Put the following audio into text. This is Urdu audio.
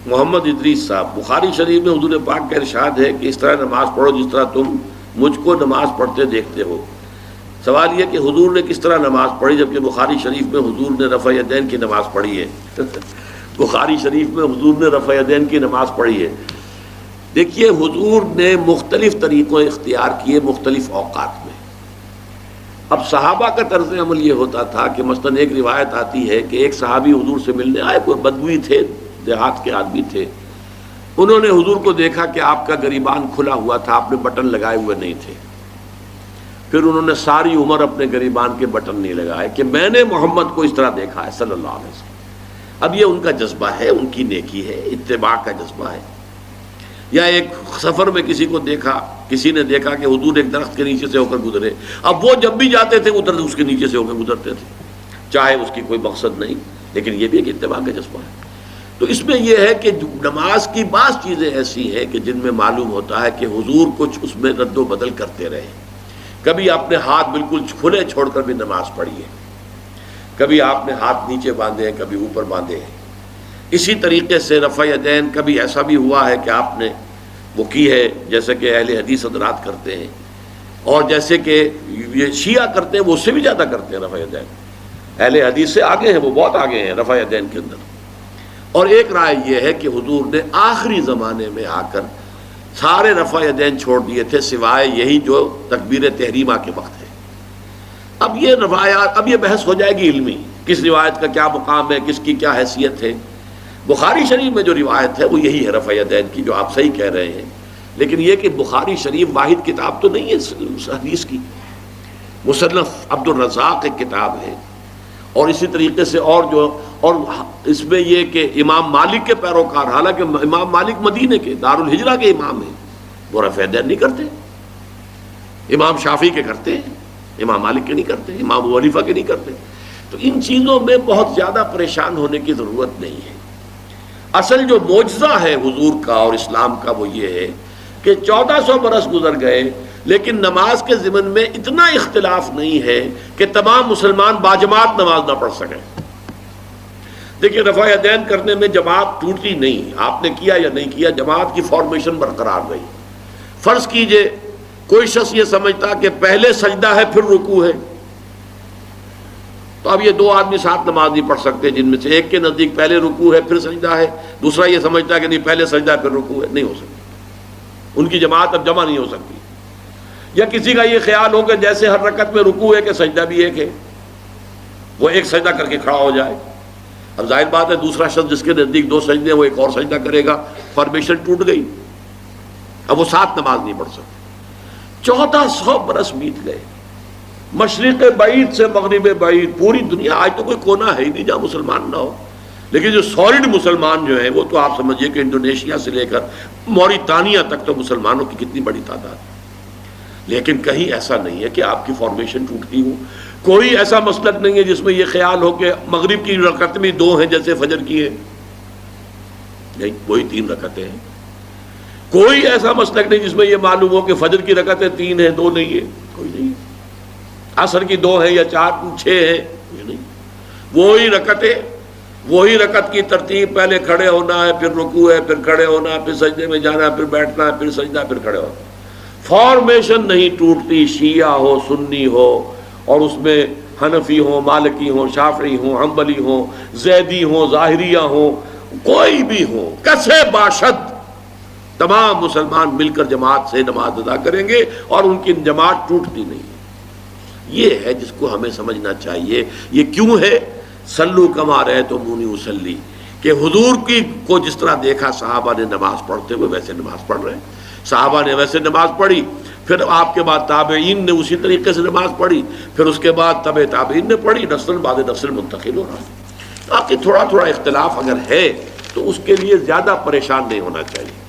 محمد ادریس صاحب، بخاری شریف میں حضور پاک کا ارشاد ہے کہ اس طرح نماز پڑھو جس طرح تم مجھ کو نماز پڑھتے دیکھتے ہو۔ سوال یہ کہ حضور نے کس طرح نماز پڑھی جبکہ بخاری شریف میں حضور نے رفع یدین کی نماز پڑھی ہے؟ بخاری شریف میں حضور نے رفع یدین کی نماز پڑھی ہے۔ دیکھیے حضور نے مختلف طریقوں اختیار کیے مختلف اوقات میں۔ اب صحابہ کا طرز عمل یہ ہوتا تھا کہ مثلاً ایک روایت آتی ہے کہ ایک صحابی حضور سے ملنے آئے، کوئی بدوی تھے، دیہات کے آدمی تھے، انہوں نے حضور کو دیکھا کہ آپ کا گریبان کھلا ہوا تھا، آپ نے بٹن لگائے ہوئے نہیں تھے۔ پھر انہوں نے ساری عمر اپنے گریبان کے بٹن نہیں لگائے کہ میں نے محمد کو اس طرح دیکھا ہے صلی اللہ علیہ وسلم۔ اب یہ ان کا جذبہ ہے، ان کی نیکی ہے، اتباع کا جذبہ ہے۔ یا ایک سفر میں کسی کو دیکھا، کسی نے دیکھا کہ حضور ایک درخت کے نیچے سے ہو کر گزرے، اب وہ جب بھی جاتے تھے ادھر اس کے نیچے سے ہو کر گزرتے تھے، چاہے اس کی کوئی مقصد نہیں، لیکن یہ بھی ایک اتباع کا جذبہ ہے۔ تو اس میں یہ ہے کہ نماز کی بعض چیزیں ایسی ہیں کہ جن میں معلوم ہوتا ہے کہ حضور کچھ اس میں رد و بدل کرتے رہے۔ کبھی آپ نے ہاتھ بالکل کھلے چھوڑ کر بھی نماز پڑھی ہے، کبھی آپ نے ہاتھ نیچے باندھے ہیں، کبھی اوپر باندھے ہیں۔ اسی طریقے سے رفع یدین کبھی ایسا بھی ہوا ہے کہ آپ نے وہ کی ہے جیسے کہ اہل حدیث حضرات کرتے ہیں، اور جیسے کہ یہ شیعہ کرتے ہیں وہ اس سے بھی زیادہ کرتے ہیں رفع یدین۔ اہل حدیث سے آگے ہیں، وہ بہت آگے ہیں رفع یدین کے اندر۔ اور ایک رائے یہ ہے کہ حضور نے آخری زمانے میں آ کر سارے رفع یدین چھوڑ دیے تھے سوائے یہی جو تکبیر تحریمہ کے وقت ہے۔ اب یہ روایات، اب یہ بحث ہو جائے گی علمی، کس روایت کا کیا مقام ہے، کس کی کیا حیثیت ہے۔ بخاری شریف میں جو روایت ہے وہ یہی ہے رفع یدین کی، جو آپ صحیح کہہ رہے ہیں، لیکن یہ کہ بخاری شریف واحد کتاب تو نہیں ہے حدیث کی، مصنف عبد الرزاق ایک کتاب ہے، اور اسی طریقے سے اور اس میں یہ کہ امام مالک کے پیروکار، حالانکہ امام مالک مدینے کے دارالہجرہ کے امام ہیں، وہ رفع یدین نہیں کرتے۔ امام شافعی کے کرتے ہیں، امام مالک کے نہیں کرتے، امام ابو حنیفہ کے نہیں کرتے۔ تو ان چیزوں میں بہت زیادہ پریشان ہونے کی ضرورت نہیں ہے۔ اصل جو معجزہ ہے حضور کا اور اسلام کا وہ یہ ہے کہ 1400 برس گزر گئے لیکن نماز کے ضمن میں اتنا اختلاف نہیں ہے کہ تمام مسلمان باجماعت نماز نہ پڑھ سکیں۔ دیکھیں رفع یدین کرنے میں جماعت ٹوٹی نہیں، آپ نے کیا یا نہیں کیا، جماعت کی فارمیشن برقرار رہی۔ فرض کیجئے کوئی شخص یہ سمجھتا کہ پہلے سجدہ ہے پھر رکوع ہے، تو اب یہ دو آدمی ساتھ نماز نہیں پڑھ سکتے، جن میں سے ایک کے نزدیک پہلے رکوع ہے پھر سجدہ ہے، دوسرا یہ سمجھتا ہے کہ نہیں پہلے سجدہ ہے پھر رکوع ہے، نہیں ہو سکتی، ان کی جماعت اب جمع نہیں ہو سکتی۔ یا کسی کا یہ خیال ہو کہ جیسے ہر رکعت میں رکوع ہے کہ سجدہ بھی ایک ہے، وہ ایک سجدہ کر کے کھڑا ہو جائے۔ اب ظاہر بات ہے دوسرا شخص جس کے نزدیک دو سجدے ہیں وہ ایک اور سجدہ کرے گا، فارمیشن ٹوٹ گئی، اب وہ ساتھ نماز نہیں پڑھ سکتے۔ 1400 برس بیت گئے، مشرق بعید سے مغرب بعید، پوری دنیا، آج تو کوئی کونا ہے ہی نہیں جہاں مسلمان نہ ہو، لیکن جو سالڈ مسلمان جو ہیں وہ تو آپ سمجھیے کہ انڈونیشیا سے لے کر موریتانیہ تک تو مسلمانوں کی کتنی بڑی تعداد۔ لیکن کہیں ایسا نہیں ہے کہ آپ کی فارمیشن ٹوٹتی ہو، کوئی ایسا مسلک نہیں ہے جس میں یہ خیال ہو کہ مغرب کی رکعت میں 2 ہیں جیسے فجر کی ہے، نہیں، وہی 3 رکعتیں ہیں۔ کوئی ایسا مسلک نہیں جس میں یہ معلوم ہو کہ فجر کی رکعتیں 3 ہیں 2 نہیں ہے، کوئی نہیں۔ عصر کی 2 ہیں یا 4 6 ہیں، کوئی نہیں۔ وہی رکعت کی ترتیب، پہلے کھڑے ہونا ہے، پھر رکوع ہے، پھر کھڑے ہونا ہے، پھر سجدے میں جانا ہے، پھر بیٹھنا ہے، پھر سجدہ، پھر کھڑے ہونا۔ فارمیشن نہیں ٹوٹتی، شیعہ ہو، سنی ہو، اور اس میں حنفی ہوں، مالکی ہوں، شافعی ہوں، حنبلی ہوں، زیدی ہوں، ظاہریہ ہوں، کوئی بھی ہو، کسے باشد، تمام مسلمان مل کر جماعت سے نماز ادا کریں گے اور ان کی جماعت ٹوٹتی نہیں ہے۔ یہ ہے جس کو ہمیں سمجھنا چاہیے۔ یہ کیوں ہے؟ صلو کما رأیتمونی اصلی، کہ حضور کی کو جس طرح دیکھا صحابہ نے نماز پڑھتے ہوئے ویسے نماز پڑھ رہے ہیں، صحابہ نے ویسے نماز پڑھی، پھر آپ کے بعد تابعین نے اسی طریقے سے نماز پڑھی، پھر اس کے بعد تبع تابعین نے پڑھی، نسل بعد نسل منتقل ہو رہا ہے۔ باقی تھوڑا تھوڑا اختلاف اگر ہے تو اس کے لیے زیادہ پریشان نہیں ہونا چاہیے۔